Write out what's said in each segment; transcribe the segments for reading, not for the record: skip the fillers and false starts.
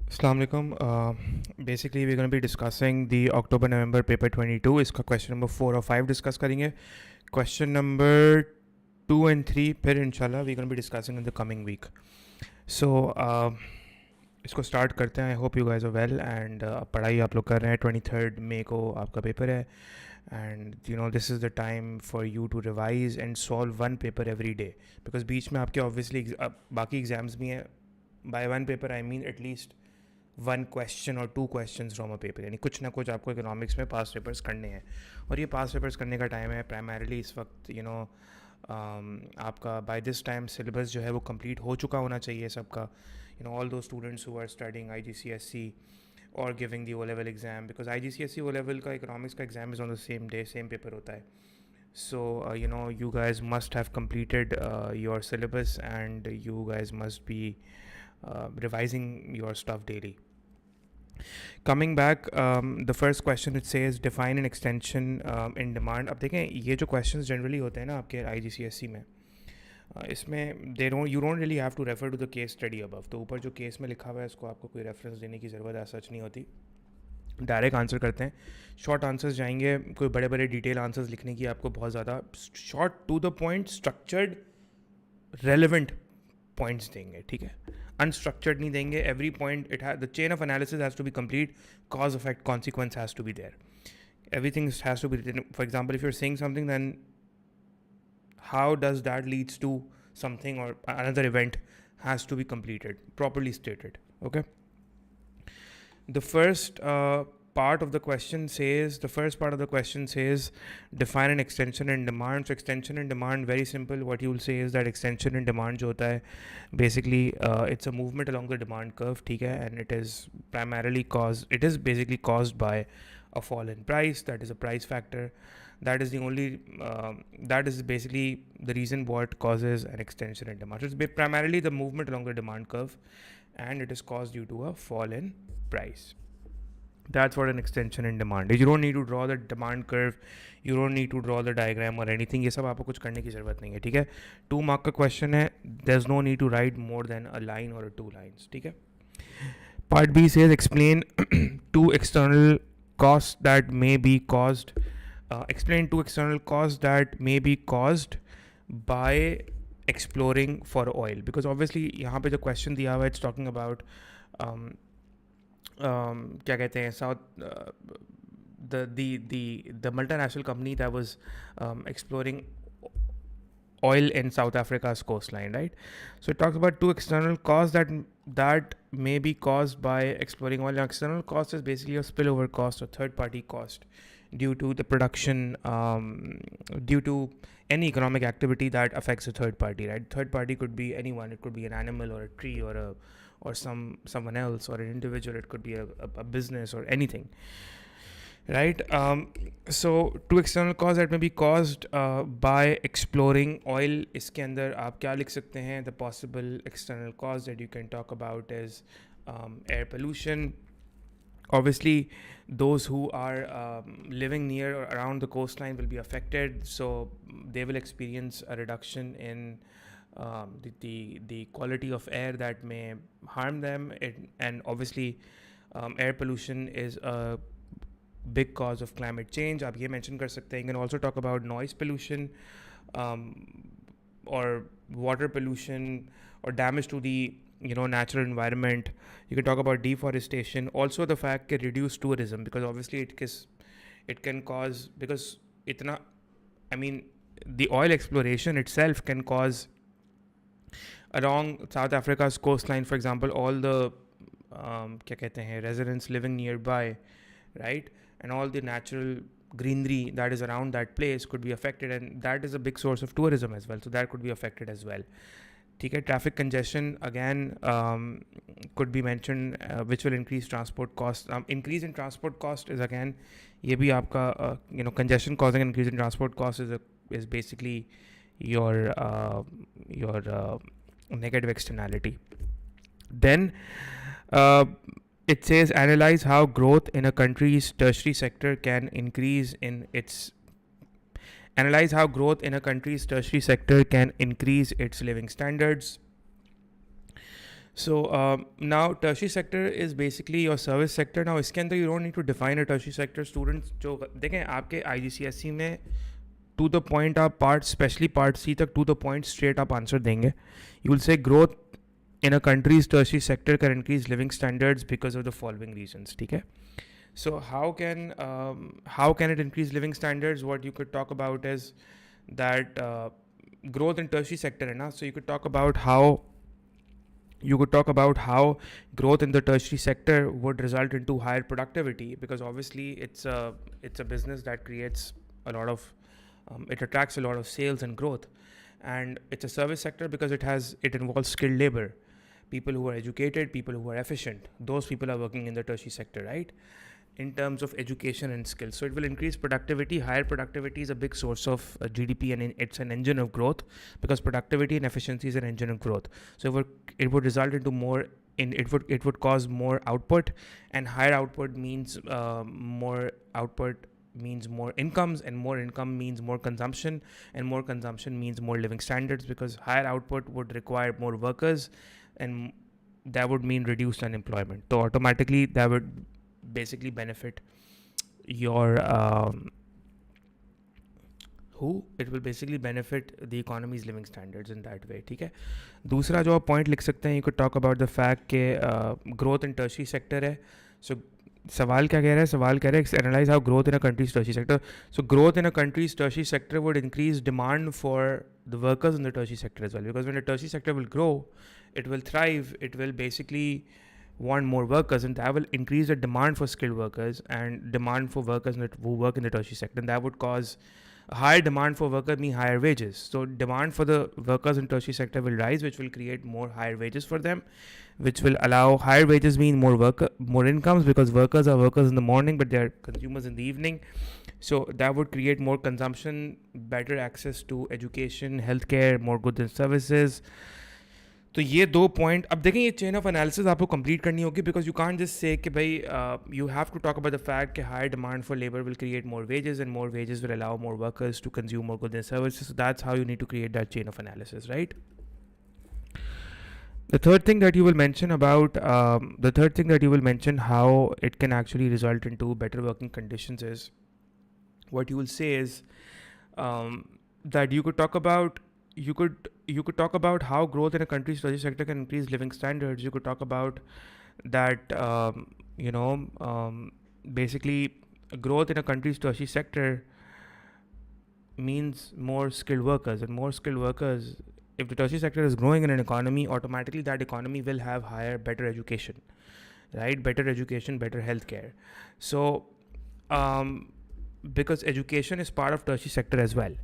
Assalamualaikum. Basically, we're going to be discussing the October-November paper 22. इसका question number 4 और 5 discuss करेंगे. Question number 2 and 3 फिर इंशाल्लाह we're going to be discussing in the coming week. So इसको start करते हैं. I hope you guys are well and पढ़ाई आप लोग कर रहे हैं. 23rd May को आपका पेपर है and you know this is the time for you to revise and solve one paper every day because बीच में आपके obviously बाकी exams भी हैं. By one paper I mean at least one question or two questions from a paper, यानी कुछ ना कुछ आपको इकोनॉमिक्स में पास पेपर्स करने हैं. और ये पास पेपर्स करने का टाइम है प्राइमरीली इस वक्त. आपका बाय दिस टाइम सिलेबस जो है वो कंप्लीट हो चुका होना चाहिए सबका. All those students who are studying IGCSE और giving the O-level exam, because IGCSE O-level का इकोनॉमिक्स का exam is on the same day, same paper होता है. So you guys must have completed your syllabus and you guys must be revising your stuff daily. Coming back, the first question it says define an extension in demand. अब देखें ये जो questions generally होते हैं ना आपके IGCSE में, इसमें you don't really have to refer to the case study above. तो ऊपर जो case में लिखा हुआ है इसको आपको कोई reference देने की ज़रूरत ऐसा सच नहीं होती. डायरेक्ट आंसर करते हैं. शॉर्ट आंसर्स जाएंगे, कोई बड़े बड़े डिटेल आंसर्स लिखने की आपको बहुत ज़्यादा. Short to the point structured relevant points देंगे, ठीक है. अनस्ट्रक्चर्ड नहीं देंगे. Every point the chain of analysis has to be complete. Cause effect consequence has to be there. Everything has to be written. For example if you are saying something then how does that leads to something or another event has to be completed, properly stated. Okay. The first part of the question says define an extension and demand. So extension and demand, very simple. What you will say is that extension and demand जो होता है basically it's a movement along the demand curve, ठीक है, and it is basically caused by a fall in price. That is a price factor. That is basically the reason what causes an extension in demand. So it's primarily the movement along the demand curve and it is caused due to a fall in price. That's what an extension in demand is. You don't need to draw the demand curve, you don't need to draw the diagram or anything. ये सब आपको कुछ करने की ज़रूरत नहीं है, ठीक है. 2 mark का question है. There's no need to write more than a line or 2 lines, ठीक है. Part B says explain two external costs that may be caused. Explain two external costs that may be caused by exploring for oil, because obviously यहाँ पे जो question दिया हुआ है it's talking about क्या कहते हैं the multinational company that was exploring oil in South Africa's coastline, right? So it talks about two external costs that may be caused by exploring oil. Now, external cost is basically a spillover cost or third-party cost due to the production, due to any economic activity that affects a third party, right? Third party could be anyone. It could be an animal or a tree or someone else or an individual. It could be a business or anything, right? So two external causes that may be caused by exploring oil. इसके अंदर आप क्या लिख सकते हैं? The possible external cause that you can talk about is air pollution. Obviously, those who are living near or around the coastline will be affected, so they will experience a reduction in the quality of air that may harm them. And obviously, air pollution is a big cause of climate change. आप ये mention कर सकते हैं. You can also talk about noise pollution or water pollution or damage to the natural environment. You can talk about deforestation. Also the fact that reduce tourism, because obviously it can cause, because the oil exploration itself can cause along South Africa's coastline, for example, all the residents living nearby, right, and all the natural greenery that is around that place could be affected, and that is a big source of tourism as well, so that could be affected as well. ठीक है. Traffic congestion again could be mentioned, which will increase transport cost. Increase in transport cost is again ये भी आपका congestion causing an increase in transport cost is basically your negative externality. Then it says analyze how growth in a country's tertiary sector can increase in its Analyze how growth in a country's tertiary sector can increase its living standards. So now tertiary sector is basically your service sector. Now इसके अंदर you don't need to define a tertiary sector. Students जो देखें आपके IGCSE में to the point आप part, especially part C तक to the point straight आप answer देंगे. You will say growth in a country's tertiary sector can increase living standards because of the following reasons. ठीक है? So how can it increase living standards? What you could talk about is that growth in tertiary sector है ना. So you could talk about how growth in the tertiary sector would result into higher productivity, because obviously it's a business that creates a lot of it attracts a lot of sales and growth, and it's a service sector because it involves skilled labor, people who are educated, people who are efficient. Those people are working in the tertiary sector, right? In terms of education and skills. So it will increase productivity. Higher productivity is a big source of GDP, and it's an engine of growth, because productivity and efficiency is an engine of growth. So it would result into it would cause more output, and higher output means more output means more incomes, and more income means more consumption, and more consumption means more living standards, because higher output would require more workers, and that would mean reduced unemployment. So automatically that would basically benefit your it will basically benefit the economy's living standards in that way. ठीक है. दूसरा जो आप point लिख सकते हैं, you could talk about the fact कि growth in tertiary sector है. So सवाल क्या कह रहा है? सवाल कह रहा है analyze how growth in a country's tertiary sector. So growth in a country's tertiary sector would increase demand for the workers in the tertiary sector as well, because when the tertiary sector will grow, it will thrive, it will basically want more workers, and that will increase the demand for skilled workers and demand for workers who work in the tertiary sector, and that would cause a higher demand for workers mean higher wages. So demand for the workers in tertiary sector will rise, which will create more higher wages for them, which will allow higher wages mean more incomes, because workers are workers in the morning but they are consumers in the evening. So that would create more consumption, better access to education, healthcare, more goods and services. तो ये दो point. अब देखें ये chain of analysis आपको complete करनी होगी, because you can't just say कि भाई you have to talk about the fact कि higher demand for labour will create more wages, and more wages will allow more workers to consume more goods and services. So that's how you need to create that chain of analysis, right? The third thing that you will mention how it can actually result into better working conditions is, what you will say is that you could talk about how growth in a country's tertiary sector can increase living standards. You could talk about that basically growth in a country's tertiary sector means more skilled workers, and more skilled workers, if the tertiary sector is growing in an economy, automatically that economy will have better education, right? Better education, better healthcare. So because education is part of tertiary sector as well.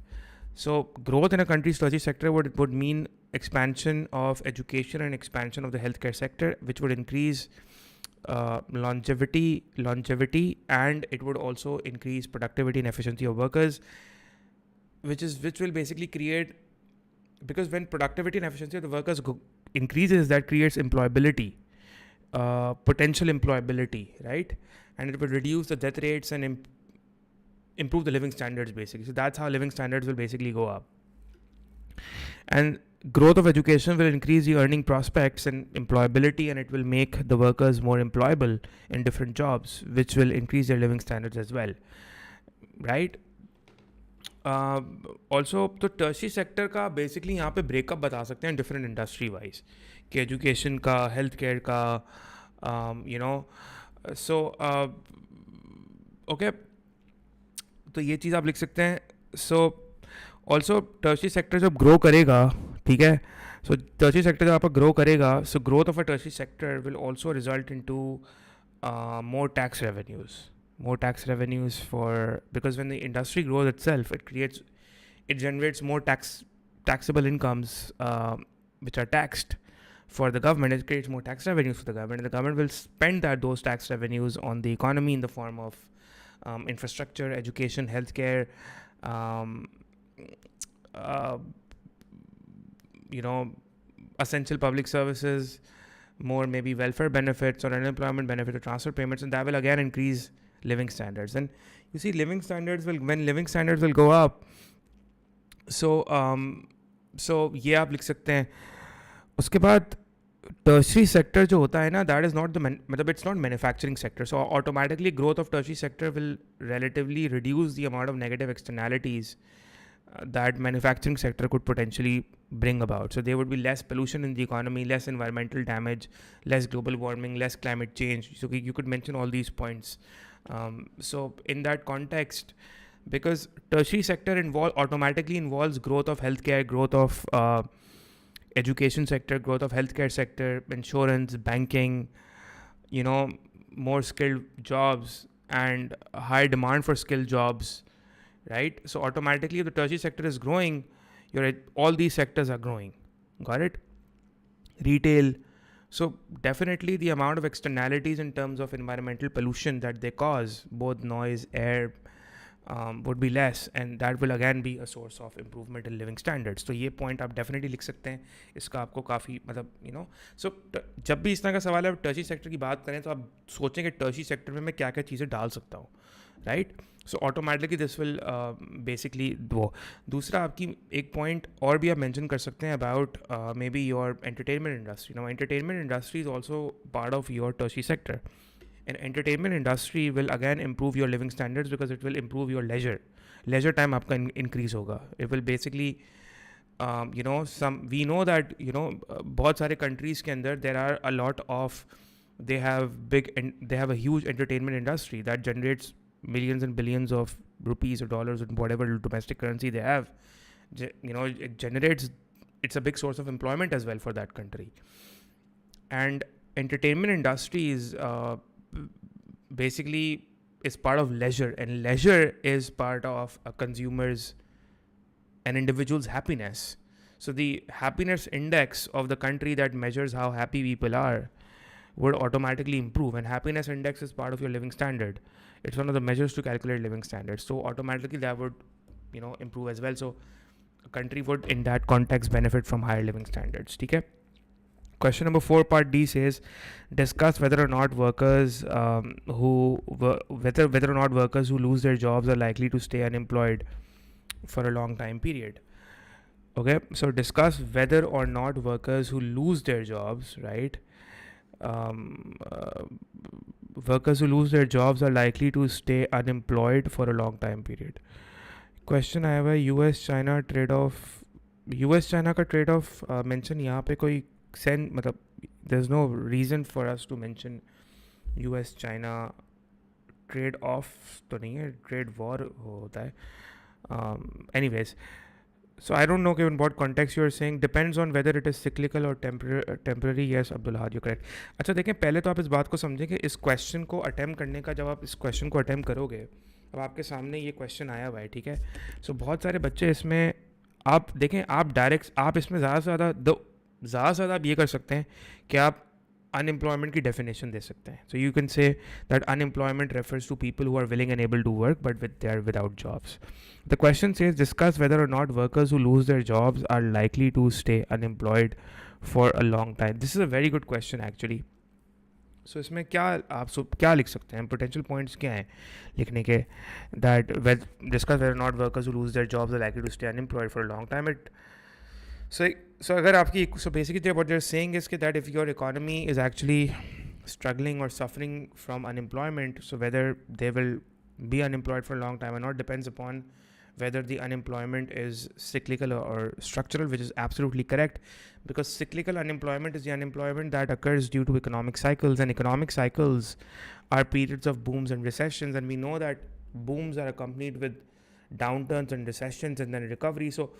So growth in a country's tertiary sector would mean expansion of education and expansion of the healthcare sector, which would increase longevity, and it would also increase productivity and efficiency of workers, which will basically create, because when productivity and efficiency of the workers increases, that creates employability, potential employability, right? And it will reduce the death rates and improve the living standards, basically. So that's how living standards will basically go up. And growth of education will increase the earning prospects and employability, and it will make the workers more employable in different jobs, which will increase their living standards as well, right? Also, तो tertiary sector का basically यहाँ पे breakup बता सकते हैं different industry wise, कि education का, health care का, सो ओके, तो ये चीज़ आप लिख सकते हैं. सो ऑल्सो टर्शियरी सेक्टर जब ग्रो करेगा, ठीक है, सो टर्शियरी सेक्टर जब आपका ग्रो करेगा, so growth of a tertiary sector will also result into more tax revenues for, because when the industry grows itself, it generates more taxable incomes which are taxed for the government. It creates more tax revenues for the government, and the government will spend those tax revenues on the economy in the form of infrastructure, education, healthcare, essential public services, more maybe welfare benefits or unemployment benefit or transfer payments, and that will again increase living standards. And you see, when living standards will go up, सो ये आप लिख सकते हैं. उसके बाद tertiary sector जो होता है ना, दैट इज़ नॉट द मतलब it's not manufacturing sector. So automatically growth of tertiary sector will relatively reduce the amount of negative externalities that manufacturing sector could potentially bring about. So there would be less pollution in the economy, less environmental damage, less global warming, less climate change. So you could mention all these points. So in that context, because tertiary sector automatically involves growth of healthcare, growth of education sector, growth of healthcare sector, insurance, banking, more skilled jobs and high demand for skilled jobs, right? So automatically if the tertiary sector is growing, all these sectors are growing. Got it? Retail. So definitely the amount of externalities in terms of environmental pollution that they cause, both noise, air, would be less, and that will again be a source of improvement in living standards. तो ये point आप definitely लिख सकते हैं. इसका आपको काफ़ी मतलब so जब भी इस तरह का सवाल है टर्शी सेक्टर की बात करें तो आप सोचें कि टर्शी सेक्टर में मैं क्या क्या चीज़ें डाल सकता हूँ, right? So automatically this will basically वो. दूसरा आपकी एक पॉइंट और भी आप मेंशन कर सकते हैं about may be your entertainment industry. Now entertainment industry is also part of your tertiary sector. And entertainment industry will again improve your living standards because it will improve your leisure time आपका increase होगा. It will basically we know that बहुत सारे countries के अंदर there are a lot of they have a huge entertainment industry that generates millions and billions of rupees or dollars and whatever domestic currency they have. It's a big source of employment as well for that country. And entertainment industry is basically is part of leisure, and leisure is part of a consumer's, an individual's happiness. So the happiness index of the country that measures how happy people are would automatically improve, and happiness index is part of your living standard. It's one of the measures to calculate living standards. So automatically that would improve as well. So a country would in that context benefit from higher living standards. Okay? Question number 4 part D says discuss whether or not workers who lose their jobs are likely to stay unemployed for a long time period. Okay, so discuss whether or not workers who lose their jobs, right? Workers who lose their jobs are likely to stay unemployed for a long time period. Question I have a US-China trade-off. US-China का trade-off mention यहाँ पे कोई मतलब there's no reason for us to mention US-China trade-off तो नहीं है, trade war होता है. Anyways, so I don't know in what context you are saying. Depends on whether it is cyclical or temporary. Yes, Abdullah, you're correct. अच्छा देखें, पहले तो आप इस बात को समझें कि इस क्वेश्चन को अटैम्प्ट करने का, जब आप इस क्वेश्चन को अटैम्प्ट करोगे, अब आपके सामने ये क्वेश्चन आया हुआ है, ठीक है? सो बहुत सारे बच्चे इसमें आप देखें, आप इसमें ज़्यादा से ज़्यादा आप ये कर सकते हैं कि आप unemployment की definition दे सकते हैं. So you can say that unemployment refers to people who are willing and able to work but they are without jobs. The question says discuss whether or not workers who lose their jobs are likely to stay unemployed for a long time. This is a very good question actually. So इसमें क्या लिख सकते हैं, potential points क्या हैं लिखने के, that discuss whether or not workers who lose their jobs are likely to stay unemployed for a long time. So अगर आपकी basically what they're saying is that if your economy is actually struggling or suffering from unemployment, so whether they will be unemployed for a long time or not depends upon whether the unemployment is cyclical or structural, which is absolutely correct, because cyclical unemployment is the unemployment that occurs due to economic cycles, and economic cycles are periods of booms and recessions, and we know that booms are accompanied with downturns and recessions and then recovery. So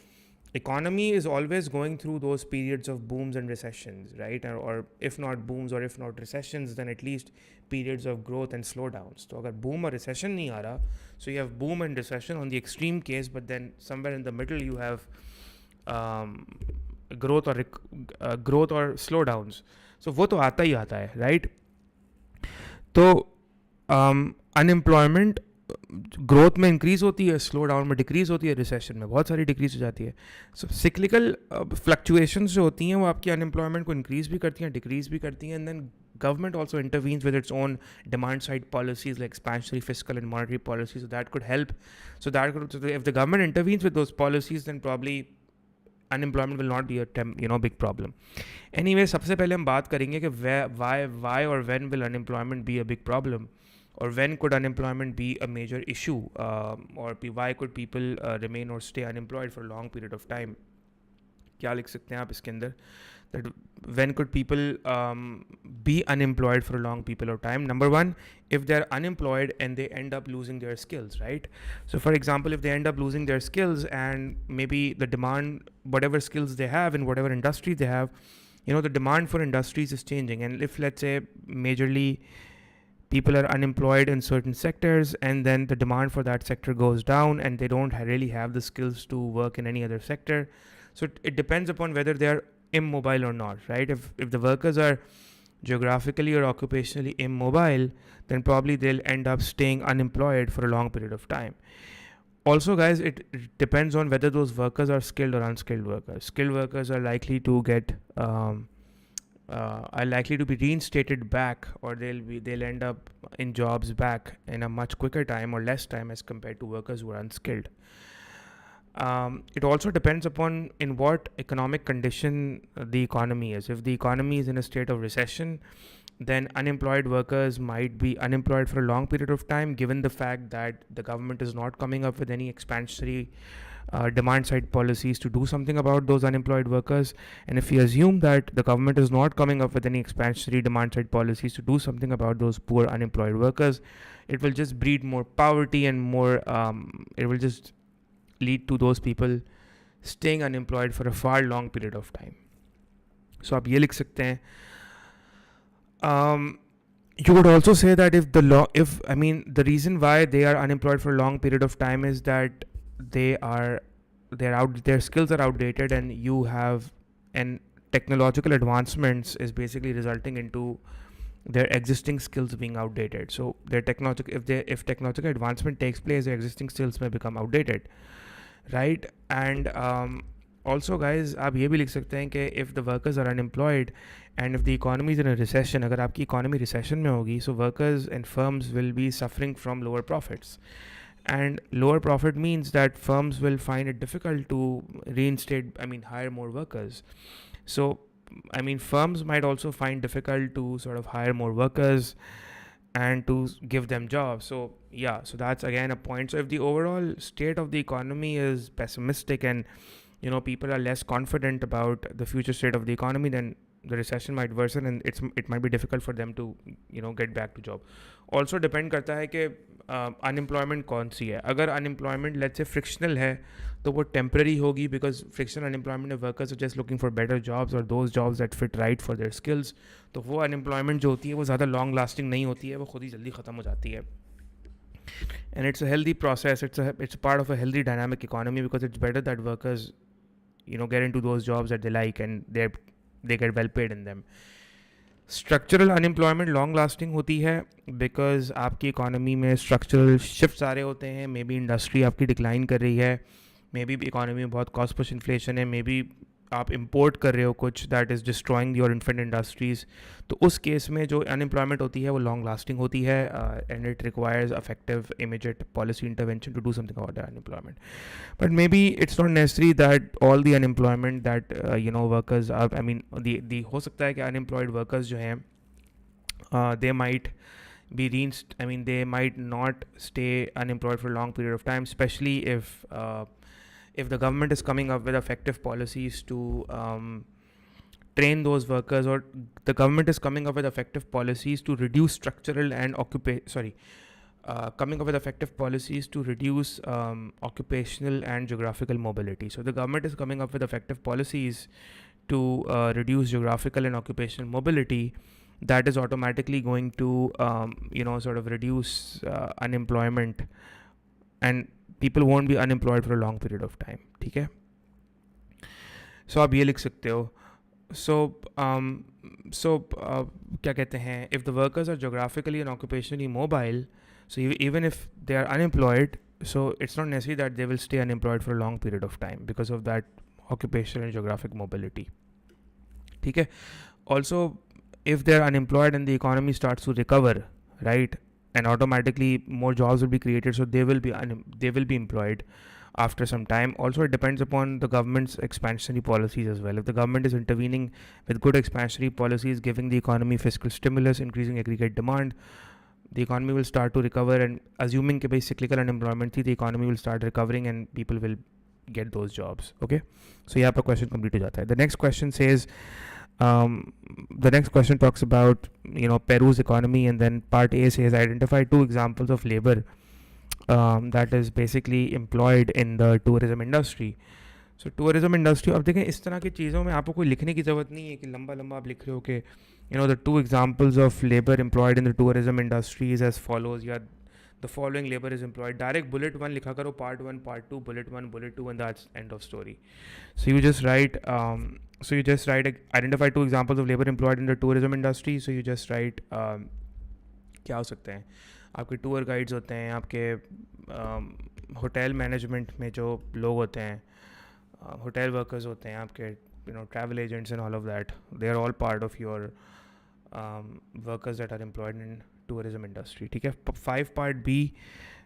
economy is always going through those periods of booms and recessions, right? Or if not booms or if not recessions, then at least periods of growth and slowdowns. So agar boom or recession nahi aa raha, so you have boom and recession on the extreme case, but then somewhere in the middle you have growth or slowdowns. So वो तो आता ही आता है, right? तो unemployment growth में increase होती है, slow down में डिक्रीज़ होती है, रिसेशन में बहुत सारी डिक्रीज़ हो जाती है. सो सिक्लिकल फ्लक्चुएशंस जो होती हैं वो आपकी अनएम्प्लॉयमेंट को इंक्रीज़ भी करती हैं, डिक्रीज़ भी करती हैं, and then government also intervenes with its own demand side policies like expansionary fiscal and monetary policies, so that could help. So if the government intervenes with those policies, then probably unemployment will not be a big problem. Anyway, सबसे पहले हम बात करेंगे कि why or when will unemployment be a big problem, or when could unemployment be a major issue, or why could people remain or stay unemployed for a long period of time. क्या लिख सकते हैं आप इसके अंदर, that when could people be unemployed for a long period of time? Number one, if they're unemployed and they end up losing their skills, right? So for example, if they end up losing their skills and maybe the demand, whatever skills they have in whatever industry they have, the demand for industries is changing. And if, let's say, majorly people are unemployed in certain sectors and then the demand for that sector goes down and they don't really have the skills to work in any other sector. So it depends upon whether they're immobile or not, right? If the workers are geographically or occupationally immobile, then probably they'll end up staying unemployed for a long period of time. Also, guys, it depends on whether those workers are skilled or unskilled workers. Skilled workers are likely to get be reinstated back, or they'll end up in jobs back in a much quicker time or less time as compared to workers who are unskilled. It also depends upon in what economic condition the economy is. If the economy is in a state of recession, then unemployed workers might be unemployed for a long period of time, given the fact that the government is not coming up with any expansionary demand side policies to do something about those unemployed workers. And if we assume that the government is not coming up with any expansionary demand side policies to do something about those poor unemployed workers, it will just breed more poverty and more it will just lead to those people staying unemployed for a far long period of time. So आप ये लिख सकते हैं. You would also say that the reason why they are unemployed for a long period of time is that their skills are outdated, and technological advancements is basically resulting into their existing skills being outdated. So if technological advancement takes place, their existing skills may become outdated, right? And also, guys, आप ये भी लिख सकते हैं कि if the workers are unemployed and if the economy is in a recession, अगर आपकी economy recession में होगी, so workers and firms will be suffering from lower profits. And lower profit means that firms will find it difficult to hire more workers. So, firms might also find difficult to sort of hire more workers and to give them jobs. So that's again a point. So if the overall state of the economy is pessimistic and people are less confident about the future state of the economy, then the recession might worsen and it might be difficult for them to get back to job. Also depend करता है कि unemployment कौन सी है. अगर unemployment let's say frictional है तो वो temporary होगी, because frictional unemployment of workers are just looking for better jobs or those jobs that fit right for their skills. तो वो unemployment जो होती है वो ज़्यादा long lasting नहीं होती है, वो खुद ही जल्दी ख़त्म हो जाती है. And it's a healthy process. It's part of a healthy dynamic economy, because it's better that workers get into those jobs that they like and they get well paid in them. Structural unemployment long lasting होती है because आपकी economy में structural shifts आ रहे होते हैं. Maybe industry आपकी decline कर रही है, maybe economy में बहुत cost push inflation है, maybe आप import कर रहे हो कुछ that is destroying your infant industries. तो उस केस में जो unemployment होती है वो long lasting होती है, and it requires effective immediate policy intervention to do something about that unemployment. But maybe it's not necessary that all the unemployment that workers are, the हो सकता है कि unemployed workers जो हैं they might be they might not stay unemployed for a long period of time, especially if the government is coming up with effective policies to train those workers, or the government is coming up with effective policies to reduce structural and coming up with effective policies to reduce occupational and geographical mobility. So the government is coming up with effective policies to reduce geographical and occupational mobility. That is automatically going to sort of reduce unemployment, and people won't be unemployed for a long period of time. ठीक है? So आप ये लिख सकते हो. So क्या कहते हैं, if the workers are geographically and occupationally mobile, so even if they are unemployed, so it's not necessary that they will stay unemployed for a long period of time because of that occupational and geographic mobility. ठीक है? Also, if they're unemployed and the economy starts to recover, right, and automatically more jobs will be created, so they will be employed after some time. Also, it depends upon the government's expansionary policies as well. If the government is intervening with good expansionary policies, giving the economy fiscal stimulus, increasing aggregate demand, the economy will start to recover, and assuming कि भाई cyclical unemployment थी, the economy will start recovering and people will get those jobs. Okay, so यहाँ पर question complete हो जाता है. The next question says, the next question talks about Peru's economy, and then part A says identify 2 examples of labor that is basically employed in the tourism industry. So tourism industry, अब देखें इस तरह की चीज़ों में आपको कोई लिखने की ज़रूरत नहीं है कि लंबा लंबा आप लिख रहे हो कि the 2 examples of labor employed in the tourism industry is as follows, या the following labor is employed. Direct bullet 1 लिखा करो, part 1, part 2, bullet 1, bullet 2, and that's end of story. So you just write identify 2 examples of labor employed in the tourism industry. So you just write क्या हो सकते हैं, आपके tour guides होते हैं, आपके होटल मैनेजमेंट में जो लोग होते हैं, होटल वर्कर्स होते हैं, आपके travel agents and all of that, they are all part of your workers that are employed in tourism industry. ठीक है. 5 part B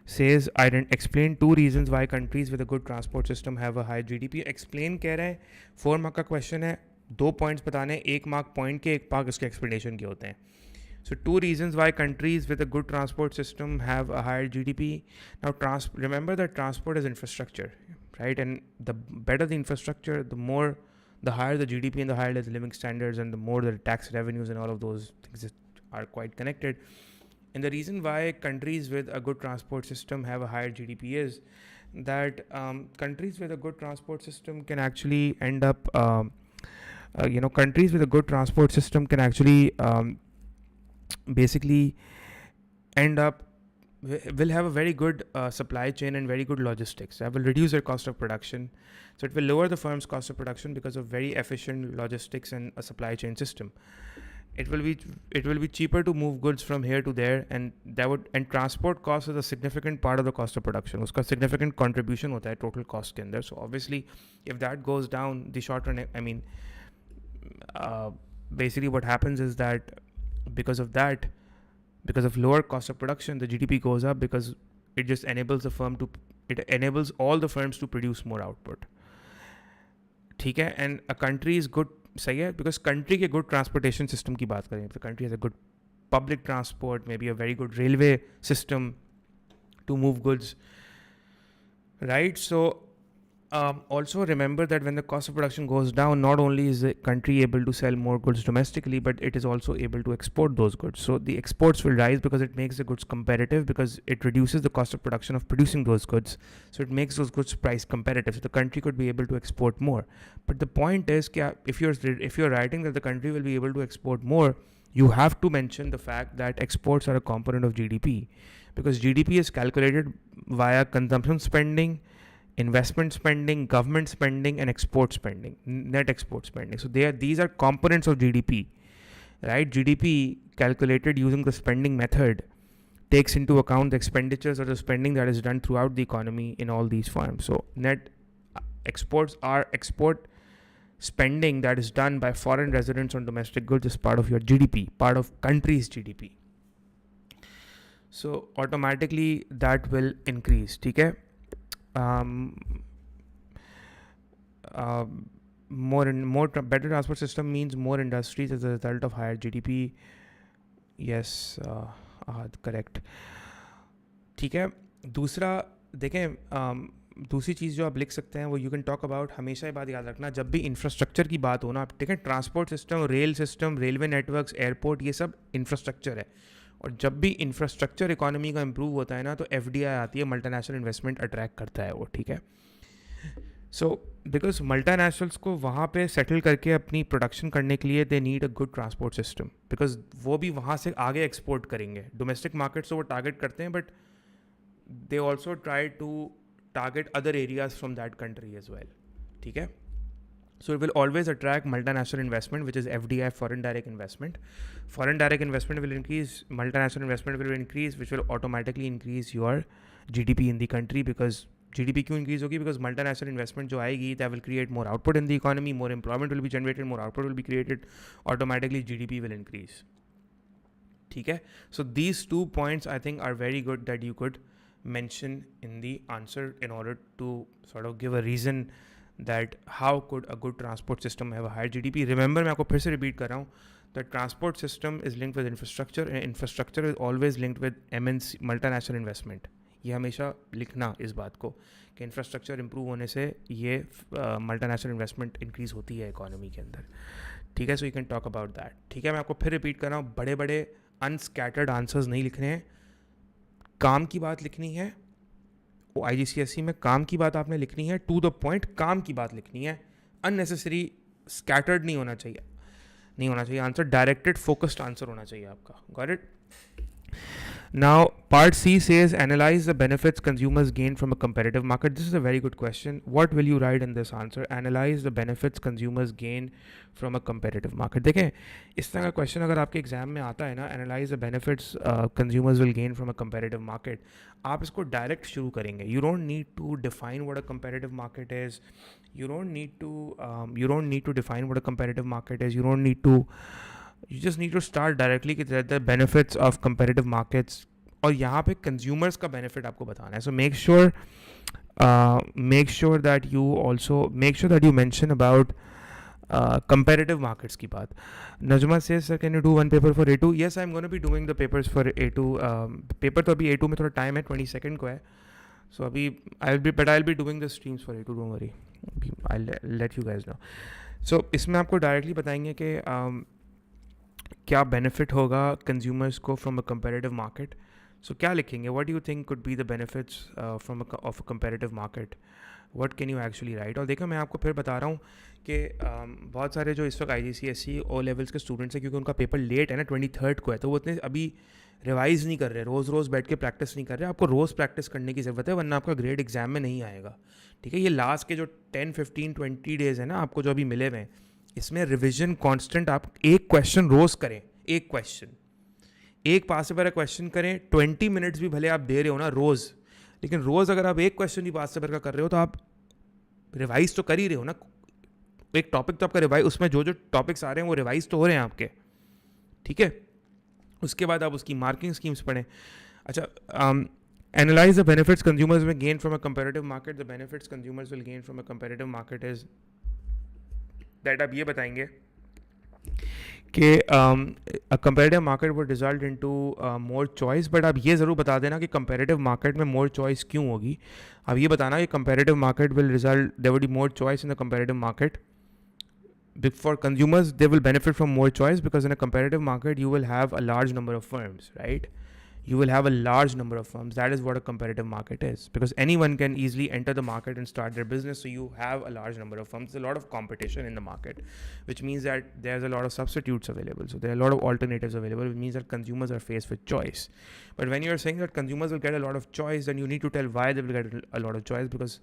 says explain 2 reasons why countries with a good transport system have a high GDP. Explain कह रहे हैं, 4 mark का question है, 2 points बताने, 1 mark point के, 1 mark इसके explanation के होते हैं. So 2 reasons why countries with a good transport system have a higher GDP. Now remember that transport is infrastructure, right? And the better the infrastructure, the higher the GDP and the higher the living standards, and the more the tax revenues and all of those things are quite connected. And the reason why countries with a good transport system have a higher GDP is that countries with a good transport system can actually end up, countries with a good transport system can actually basically end up will have a very good supply chain and very good logistics. That will reduce their cost of production. So it will lower the firm's cost of production because of very efficient logistics and a supply chain system. It will be cheaper to move goods from here to there, and transport cost is a significant part of the cost of production. Uska significant contribution hota hai total cost ke andar. So obviously, if that goes down, the short run, basically what happens is that because of lower cost of production, the GDP goes up because it just enables enables all the firms to produce more output. ठीक है. And a country is good, सही है, because country के good transportation system की बात करें, the country has a good public transport, maybe a very good railway system to move goods, right? So also remember that when the cost of production goes down, not only is the country able to sell more goods domestically, but it is also able to export those goods. So the exports will rise because it makes the goods competitive, because it reduces the cost of production of producing those goods. So it makes those goods price competitive. So the country could be able to export more. But the point is, if you're writing that the country will be able to export more, you have to mention the fact that exports are a component of GDP, because GDP is calculated via consumption spending, investment spending, government spending, and export spending, net export spending. So these are components of GDP, right? GDP calculated using the spending method takes into account the expenditures or the spending that is done throughout the economy in all these firms. So net exports are export spending that is done by foreign residents on domestic goods is part of your GDP, part of country's GDP. So automatically that will increase. ठीक है. Better transport system means more industries as a result of higher GDP. Yes, correct. ठीक है. दूसरा देखें, दूसरी चीज़ जो आप लिख सकते हैं वो यू कैन टॉक अबाउट, हमेशा ये बात याद रखना, जब भी इंफ्रास्ट्रक्चर की बात हो ना, ठीक है, transport system, rail system, railway networks, airport, ये सब इंफ्रास्ट्रक्चर है. और जब भी इंफ्रास्ट्रक्चर इकोनॉमी का इम्प्रूव होता है ना, तो FDI आती है, मल्टीनेशनल इन्वेस्टमेंट अट्रैक्ट करता है वो. ठीक है. सो बिकॉज मल्टीनेशनल्स को वहाँ पे सेटल करके अपनी प्रोडक्शन करने के लिए they need a good transport system, because वो भी वहाँ से आगे एक्सपोर्ट करेंगे. डोमेस्टिक मार्केट से वो टारगेट करते हैं, but they also try to target other areas from that country as well. ठीक है. So it will always attract multinational investment, which is FDI, foreign direct investment. Foreign direct investment will increase, multinational investment will increase, which will automatically increase your GDP in the country, because GDP क्यों increase होगी? Because multinational investment जो आएगी that will create more output in the economy, more employment will be generated, more output will be created, automatically GDP will increase. ठीक है. So these 2 points I think are very good that you could mention in the answer in order to sort of give a reason that how could a good transport system have a higher GDP. Remember, मैं आपको फिर से repeat कर रहा हूँ, the transport system is linked with infrastructure and infrastructure is always linked with MNC, multinational investment. ये हमेशा लिखना इस बात को कि इंफ्रास्ट्रक्चर इंप्रूव होने से ये मल्टीनेशनल इन्वेस्टमेंट इंक्रीज होती है इकोनॉमी के अंदर. ठीक है. So you can talk about that. ठीक है. मैं आपको फिर रिपीट कर रहा हूँ, बड़े बड़े अनस्कैटर्ड आंसर्स नहीं लिखने हैं, काम की बात लिखनी है. वो IGCSE में काम की बात आपने लिखनी है, टू द पॉइंट काम की बात लिखनी है. अननेसेसरी स्कैटर्ड नहीं होना चाहिए आंसर. डायरेक्टेड फोकस्ड आंसर होना चाहिए आपका. Got it? Now, part C says analyze the benefits consumers gain from a competitive market. This is a very good question. What will you write in this answer? Analyze the benefits consumers gain from a competitive market. देखें, इस तरह का question अगर आपके exam में आता है ना, analyze the benefits consumers will gain from a competitive market, आप इसको डायरेक्ट शुरू करेंगे. You don't need to define what a competitive market is. You don't need to define what a competitive market is. You just need to start directly कि the benefits of competitive markets, और यहाँ पे consumers का benefit आपको बताना है. So make sure that you mention about competitive markets की बात. Najma says, sir, can you do one paper for A2? Yes, I'm going to be doing the papers for A2. Paper तो अभी A2 में थोड़ा time है, 22nd को है. So अभी I'll be doing the streams for A2. Don't worry. I'll let you guys know. So इसमें आपको directly बताएंगे कि क्या बेनिफिट होगा कंज्यूमर्स को फ्रॉम अ कंपेरेटिव मार्केट. सो क्या लिखेंगे? What do you think could be the benefits from of a comparative market? What can you actually right? और देखो, मैं आपको फिर बता रहा हूँ कि बहुत सारे जो इस वक्त IGCSE ओ लेवल्स के स्टूडेंट्स हैं, क्योंकि उनका पेपर लेट है ना, 23rd को है, तो वो इतने अभी रिवाइज़ नहीं कर रहे, रोज़ बैठ के प्रैक्टिस नहीं कर रहे. आपको रोज़ प्रैक्टिस करने की ज़रूरत है, वरना आपका ग्रेड एग्जाम में नहीं आएगा. ठीक है. ये लास्ट के जो 10, 15, 20 डेज़ है ना आपको जो अभी मिले हुए हैं, इसमें रिवीजन कांस्टेंट. आप एक क्वेश्चन रोज़ करें, एक पास पेपर का क्वेश्चन करें. 20 मिनट्स भी भले आप दे रहे हो ना रोज़, लेकिन रोज़ अगर आप एक क्वेश्चन भी पास पेपर का कर रहे हो तो आप रिवाइज तो कर ही रहे हो ना. एक टॉपिक तो आपका रिवाइज, उसमें जो टॉपिक्स आ रहे हैं वो रिवाइज तो हो रहे हैं आपके. ठीक है. उसके बाद आप उसकी मार्किंग स्कीम्स पढ़ें. अच्छा, analyse the benefits consumers will gain from a comparative market. The benefits consumers will gain from a comparative market is that आप ये बताएंगे कि a comparative market would result into more choice. But आप ये ज़रूर बता देना कि कंपेरेटिव मार्केट में मोर चॉइस क्यों होगी. अब ये बताना कि comparative market will result, there will be more choice in the comparative market. For consumers, they will benefit from more choice because in a competitive market, you will have a large number of firms, right? You will have a large number of firms. That is what a competitive market is, because anyone can easily enter the market and start their business. So you have a large number of firms. There's a lot of competition in the market, which means that there's a lot of substitutes available. So there are a lot of alternatives available, which means that consumers are faced with choice. But when you're saying that consumers will get a lot of choice, then you need to tell why they will get a lot of choice, because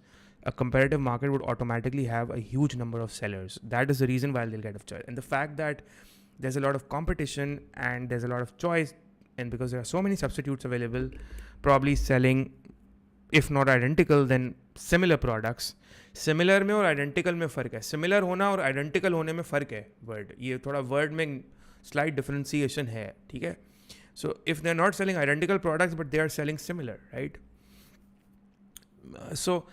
a competitive market would automatically have a huge number of sellers. That is the reason why they'll get a choice. And the fact that there's a lot of competition and there's a lot of choice, and because there are so many substitutes available, probably selling, if not identical, then similar products. Similar में और identical में फ़र्क है. Similar होना और identical होने में फ़र्क है. Word, ये थोड़ा word में slight differentiation है. ठीक है. So if they're not selling identical products but they are selling similar, right? So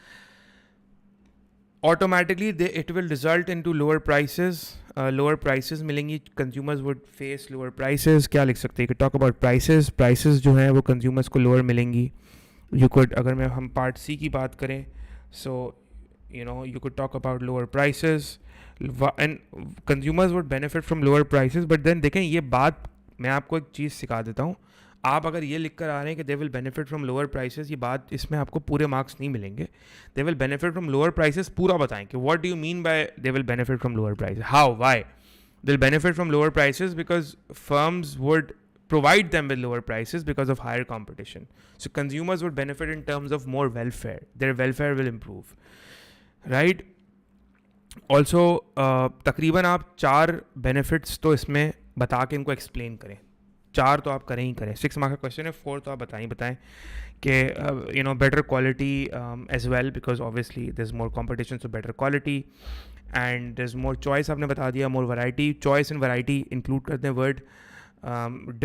automatically it will result into lower prices. Lower prices मिलेंगी, consumers would face lower prices. क्या लिख सकते हैं? Talk about prices. Prices जो हैं वो consumers को lower मिलेंगी. You could, अगर मैं हम part C की बात करें, so you could talk about lower prices and consumers would benefit from lower prices. But then देखें, ये बात मैं आपको एक चीज़ सिखा देता हूँ. आप अगर ये लिख कर आ रहे हैं कि they will benefit from lower prices, ये बात, इसमें आपको पूरे मार्क्स नहीं मिलेंगे. They will benefit from lower prices पूरा बताएं कि what do you mean by they will benefit from lower prices, how, why they will benefit from lower prices, because firms would provide them with lower prices because of higher competition. So consumers would benefit in terms of more welfare. Their welfare will improve, right? Also तकरीबन आप 4 benefits तो इसमें बता के इनको explain करें. 4 तो आप करें ही करें. 6 मार्क का क्वेश्चन है, 4 तो आप बताएं कि you know better quality as well, because obviously there's more competition, so better quality and there's more choice. आपने बता दिया, more variety. Choice and variety include करते हैं word.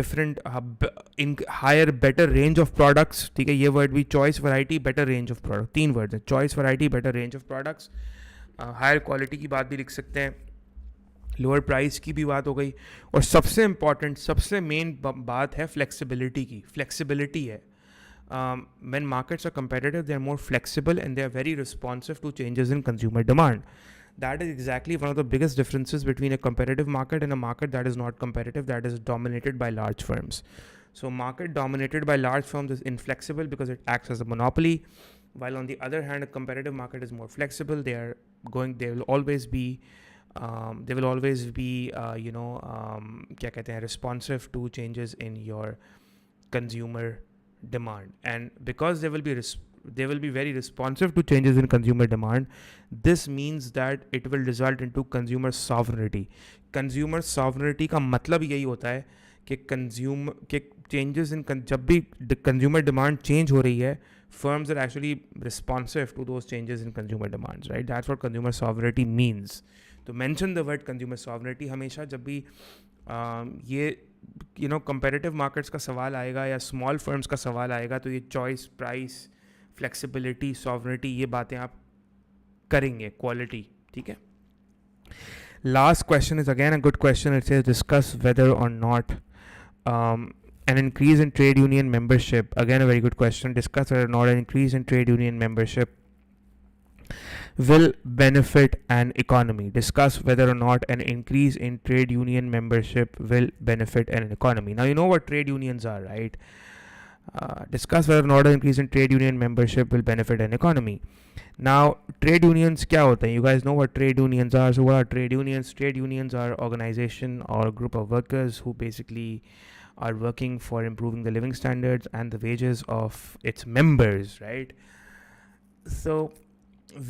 Different in higher better range of products. ठीक है, ये word भी, choice variety better range of product, 3 words हैं. choice variety better range of products. Higher quality की बात भी लिख सकते हैं, लोअर प्राइस की भी बात हो गई, और सबसे इम्पॉर्टेंट सबसे मेन बात है फ्लेक्सिबिलिटी की. फ्लेक्सिबिलिटी है, when markets are competitive they are more flexible and they are very responsive to changes in consumer demand. That is exactly one of the biggest differences between a competitive market and a market that is not competitive, that is dominated by large firms. So market dominated by large firms is inflexible because it acts as a monopoly, while on the other hand a competitive market is more flexible. They will always be क्या कहते हैं, responsive to changes in your consumer demand. And because they will be very responsive to changes in consumer demand, this means that it will result into consumer sovereignty. Consumer sovereignty का मतलब यही होता है कि changes in जब भी consumer demand change हो रही है, firms are actually responsive to those changes in consumer demands, right? That's what consumer sovereignty means. तो mention the word consumer sovereignty हमेशा जब भी ये competitive markets का सवाल आएगा या small firms का सवाल आएगा, तो ये choice, price, flexibility, sovereignty, ये बातें आप करेंगे. quality, ठीक है. Last question is again a good question. It says discuss whether or not an increase in trade union membership, again a very good question, discuss whether or not an increase in trade union membership will benefit an economy. Discuss whether or not an increase in trade union membership will benefit an economy. Now you know what trade unions are, right? Discuss whether or not an increase in trade union membership will benefit an economy. Now trade unions क्या होते हैं? You guys know what trade unions are. So what are trade unions? Trade unions are organization or group of workers who basically are working for improving the living standards and the wages of its members, right? So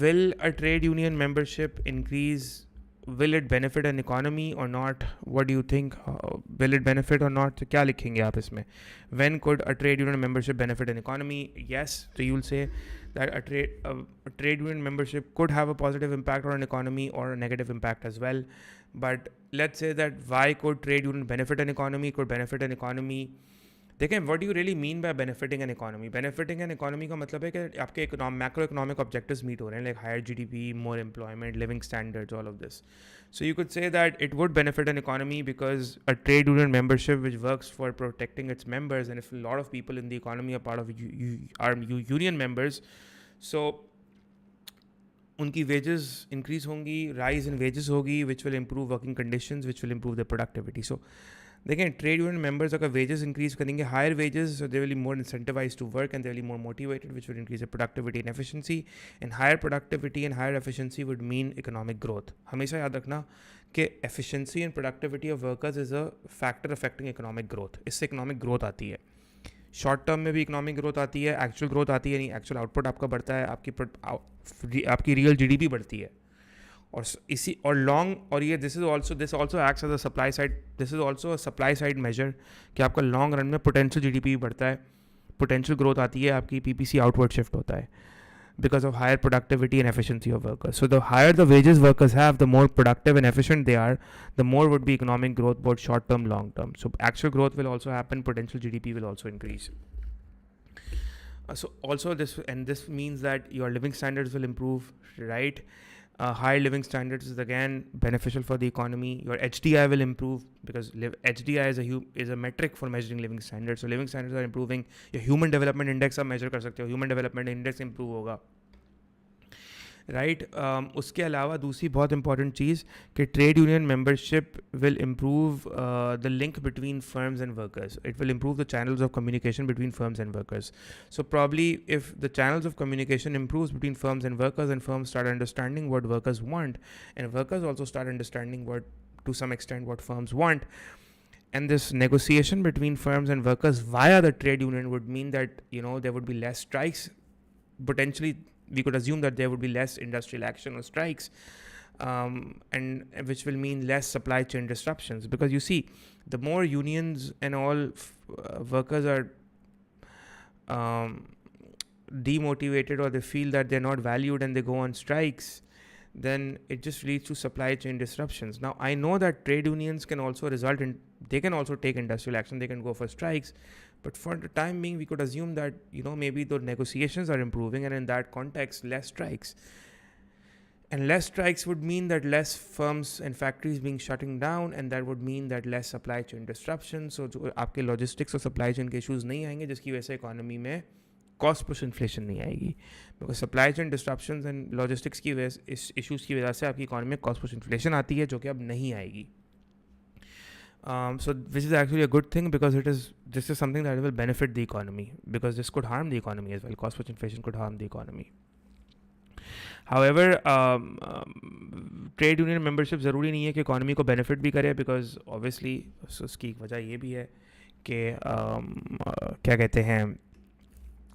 will a trade union membership increase, will it benefit an economy or not? What do you think? Will it benefit or not? तो क्या लिखेंगे आप इसमें? When could a trade union membership benefit an economy? Yes, so you will say that a trade union membership could have a positive impact on an economy or a negative impact as well. But let's say that why could trade union benefit an economy? Could benefit an economy. देखें, what do you really mean by benefiting an economy? Benefiting an economy का मतलब है कि आपके macro economic objectives meet हो रहे हैं, like higher GDP, more employment, living standards, all of this. So you could say that it would benefit an economy because a trade union membership which works for protecting its members, and if a lot of people in the economy are part of union members, so उनकी wages increase होंगी, rise in wages होगी, which will improve working conditions, which will improve their productivity. So देखें, trade union members अगर wages increase करेंगे, higher wages, so they will be more incentivized to work and they will be more motivated, which will increase their productivity and efficiency. And higher productivity and higher efficiency would mean economic growth. हमेशा याद रखना कि efficiency and productivity of workers is a factor affecting economic growth. इससे economic growth आती है. Short term में भी economic growth आती है, एक्चुअल ग्रोथ आती है नहीं, एक्चुअल आउटपुट आपका बढ़ता है, आपकी रियल जीडीपी बढ़ती है. और लॉन्ग, और ये this also acts as a supply side, this is also a supply side measure कि आपका लॉन्ग रन में पोटेंशियल जीडीपी बढ़ता है, पोटेंशियल ग्रोथ आती है, आपकी पीपीसी आउटवर्ड शिफ्ट होता है because of higher productivity and efficiency of workers. So the higher the wages workers have, the more productive and efficient they are, the more would be economic growth, both short term, long term. So actual growth will also happen, potential GDP will also increase. So also this means that your living standards will improve, right? Higher living standards is again beneficial for the economy. Your HDI will improve because HDI is a metric for measuring living standards. So living standards are improving. Your human development index आप measure कर सकते हो, human development index improve होगा, right? उसके अलावा दूसरी बहुत important चीज़ कि trade union membership will improve the link between firms and workers. It will improve the channels of communication between firms and workers. So probably if the channels of communication improves between firms and workers, and firms start understanding what workers want, and workers also start understanding to some extent what firms want, and this negotiation between firms and workers via the trade union would mean that there would be less strikes. Potentially we could assume that there would be less industrial action or strikes, and which will mean less supply chain disruptions, because you see, the more unions and all workers are demotivated, or they feel that they're not valued and they go on strikes, then it just leads to supply chain disruptions. Now, I know that trade unions can also result in, they can also take industrial action, they can go for strikes, but for the time being, we could assume that, maybe the negotiations are improving, and in that context, less strikes. And less strikes would mean that less firms and factories being shutting down, and that would mean that less supply chain disruption. So जो आपके logistics और supply chain के issues नहीं आएंगे, जिसकी वजह से economy में cost push inflation नहीं आएगी, because supply chain disruptions and logistics की वजह issues की वजह से आपकी economy में cost push inflation आती है, जो कि अब नहीं आएगी. So which is actually a good thing, because this is something that will benefit the economy, because this could harm the economy as well. Cost push inflation could harm the economy. However, trade union membership ज़रूरी नहीं है कि economy को benefit भी करे, because obviously उसकी एक वजह ये भी है कि क्या कहते हैं,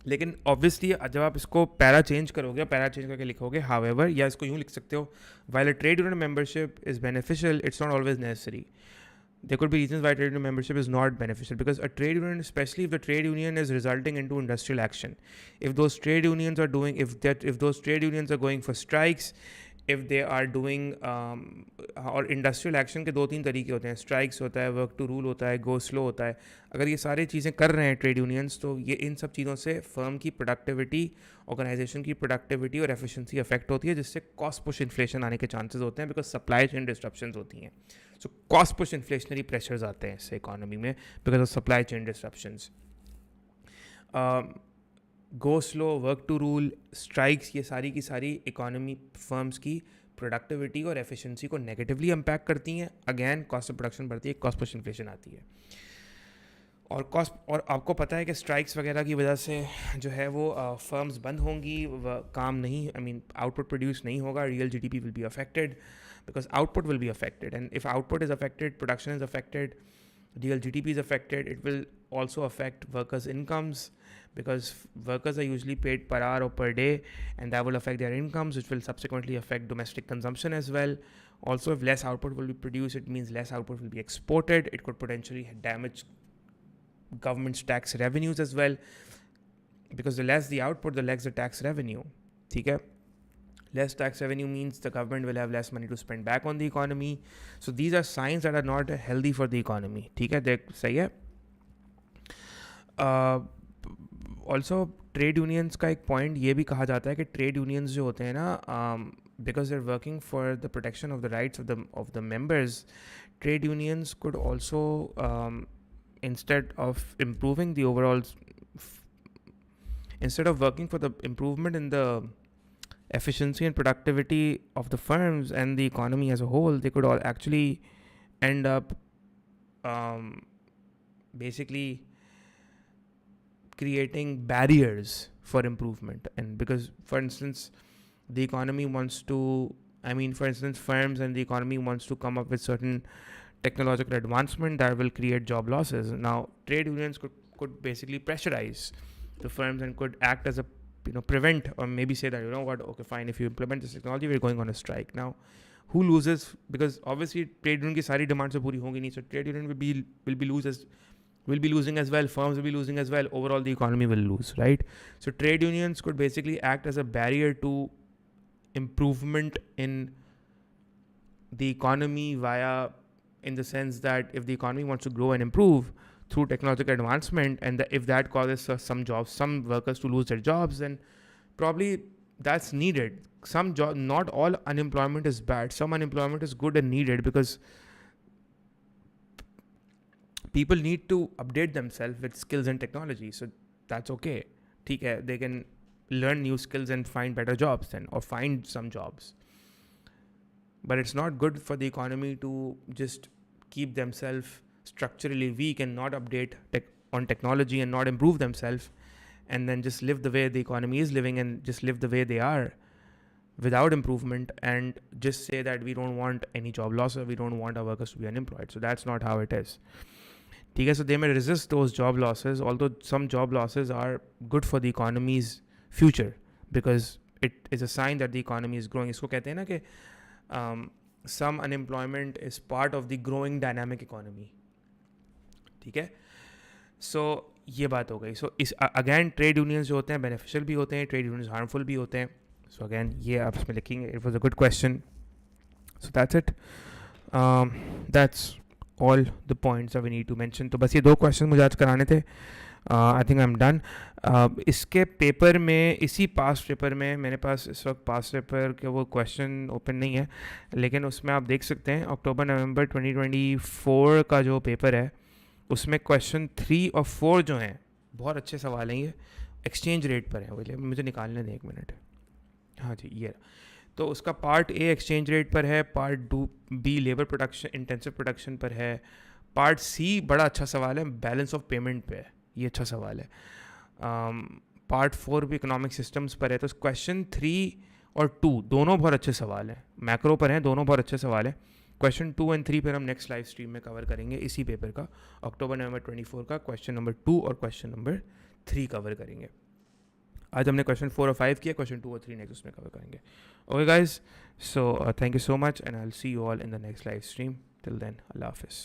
लेकिन ऑब्वियसली जब आप इसको पैरा चेंज करोगे, पैरा चेंज करके लिखोगे हाउएवर, या इसको यूँ लिख सकते हो, while a trade union membership is beneficial, it's not always necessary. There could be reasons why trade union membership is not beneficial, because a trade union, especially if the trade union is resulting into industrial action, if those trade unions are doing, if those trade unions are going for strikes, if they are doing और industrial action के 2-3 तरीके होते हैं, strikes होता है, work to rule होता है, go slow होता है. अगर ये सारी चीज़ें कर रहे हैं ट्रेड यूनियंस, तो ये इन सब चीज़ों से फर्म की प्रोडक्टिविटी, ऑर्गेनाइजेशन की प्रोडक्टिविटी और एफिशिएंसी अफेक्ट होती है, जिससे कॉस्ट पुश इन्फ्लेशन आने के चांसेस होते हैं, बिकॉज सप्लाई चेन डिस्ट्रप्शंस होती हैं. So cost push inflationary pressures आते हैं इससे इकोनॉमी में, because of supply chain disruptions. Go slow, work to rule, strikes, ये सारी की सारी इकोनॉमी फर्म्स की प्रोडक्टिविटी और एफिशिएंसी को नेगेटिवली इम्पैक्ट करती हैं. अगेन कॉस्ट ऑफ प्रोडक्शन बढ़ती है, कॉस्ट पुश इन्फ्लेशन आती है. और आपको पता है कि स्ट्राइक्स वगैरह की वजह से जो है वो फर्म्स बंद होंगी, काम नहीं, आउटपुट प्रोड्यूस नहीं होगा, real GDP will be affected, because output will be affected, and if output is affected, production is affected, real GDP is affected. It will also affect workers' incomes, because workers are usually paid per hour or per day, and that will affect their incomes, which will subsequently affect domestic consumption as well. Also, if less output will be produced, it means less output will be exported. It could potentially damage government's tax revenues as well, because the less the output, the less the tax revenue. ठीक है? Less tax revenue means the government will have less money to spend back on the economy. So these are signs that are not healthy for the economy. ठीक है, सही है. Also trade unions का एक point ये भी कहा जाता है कि ट्रेड यूनियंस जो होते हैं ना, because they're working for the protection of the rights of the members, trade unions could also instead of improving the overall, instead of working for the improvement in the efficiency and productivity of the firms and the economy as a whole, they could all actually end up basically creating barriers for improvement. And because, for instance, the economy wants to, for instance, firms and the economy wants to come up with certain technological advancement that will create job losses. Now, trade unions could basically pressurize the firms and could act as a prevent, or maybe say that, okay, fine, if you implement this technology, we're going on a strike. Now, who loses? Because obviously trade union की सारी demands तो पूरी होंगी नहीं, so trade union will be losing as well, firms will be losing as well, overall the economy will lose, right? So trade unions could basically act as a barrier to improvement in the economy via, in the sense that if the economy wants to grow and improve through technological advancement, and if that causes some workers to lose their jobs, then probably that's needed. Not all unemployment is bad. Some unemployment is good and needed, because people need to update themselves with skills and technology. So that's okay. They can learn new skills and find better jobs then, or find some jobs. But it's not good for the economy to just keep themselves structurally weak and not update on technology and not improve themselves, and then just live the way the economy is living and just live the way they are without improvement, and just say that we don't want any job loss, or we don't want our workers to be unemployed. So that's not how it is. So they may resist those job losses, although some job losses are good for the economy's future, because it is a sign that the economy is growing. इसको कहते हैं ना कि some unemployment is part of the growing dynamic economy. ठीक है, सो ये बात हो गई. सो इस अगेन ट्रेड यूनियंस जो होते हैं बेनिफिशियल भी होते हैं, ट्रेड यूनियंस हार्मफुल भी होते हैं. सो अगेन ये आप इसमें लिखेंगे. It was a good question. So that's it. That's all the points we need to mention. तो बस ये 2 क्वेश्चन मुझे आज कराने थे. I think I am done. इसके पेपर में, इसी पास्ट पेपर में, मेरे पास इस वक्त पास्ट पेपर के वो क्वेश्चन ओपन नहीं है, लेकिन उसमें आप देख सकते हैं अक्टूबर नवंबर 2024 का जो पेपर है उसमें क्वेश्चन 3 और 4 जो हैं बहुत अच्छे सवाल हैं. ये एक्सचेंज रेट पर हैं. मुझे निकालने दें 1 मिनट. हाँ जी, ये. तो उसका पार्ट ए एक्सचेंज रेट पर है, part B labour production intensive production पर है, पार्ट सी बड़ा अच्छा सवाल है, बैलेंस ऑफ पेमेंट पे है. ये अच्छा सवाल है. पार्ट 4 भी इकोनॉमिक सिस्टम्स पर है. तो क्वेश्चन 3 और 2 दोनों बहुत अच्छे सवाल हैं, मैक्रो पर हैं, दोनों बहुत अच्छे सवाल हैं. क्वेश्चन 2 और 3 पर हम नेक्स्ट लाइव स्ट्रीम में कवर करेंगे. इसी पेपर का अक्टूबर नवंबर 24 का क्वेश्चन नंबर 2 और क्वेश्चन नंबर 3 कवर करेंगे. आज हमने क्वेश्चन 4 और 5 किया, क्वेश्चन 2 और 3 नेक्स्ट उसमें कवर करेंगे. Okay guys, so thank you so much and I will see you all in the next live stream. Till then, अल्लाह हाफिज़.